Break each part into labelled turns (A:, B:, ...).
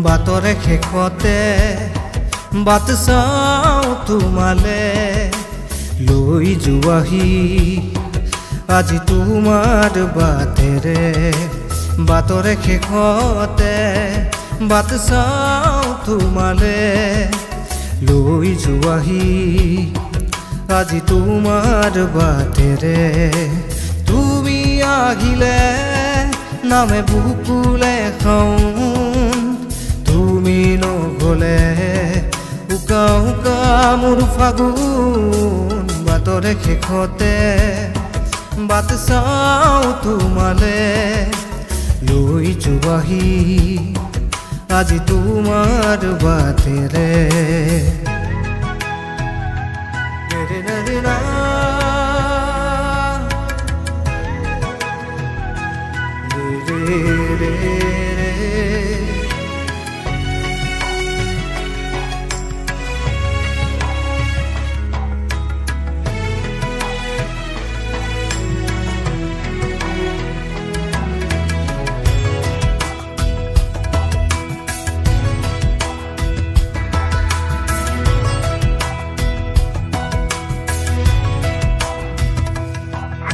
A: বাটৰে শেষতে বাট চাওঁ তোমালে লৈ যোৱাহি আজি তোমাৰ বাটেৰে বাটৰে শেষতে বাট চাওঁ তোমালে লৈ যোৱাহি আজি তোমাৰ বাটেৰে তুমি আহিলে নামে বুকুলে খাওঁ তুমি নগলে উকা উকা মোৰ ফাগুন বাটৰে শেষতে বাট চাওঁ তোমালে লৈ যোৱাহি আজি তোমাৰ বাটেৰে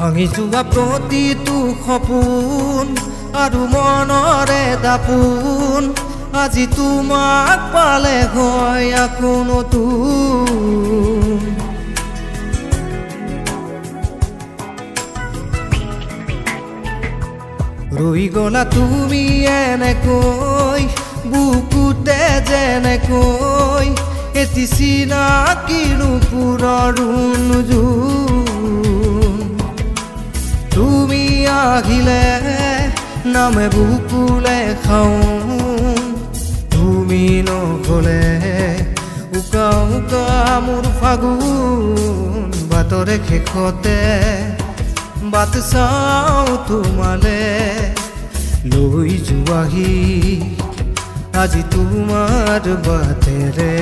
A: ভাঙি যোৱা প্ৰতিটো সপোন আৰু মনৰে দাপোন আজি তোমাক পালে হয় আকৌ নতুন ৰৈ গলা তুমি এনেকৈ বুকুতে যেনেকৈ এটি চিনাকিনো পুৰৰ তুমি আহিলে নামে বুকুলে খাওঁ তুমি নগলে উকা উকা মোৰ ফাগুন বাটৰে শেষতে বাট চাওঁ তোমালে লৈ যোৱাহি আজি তোমাৰ বাটেৰে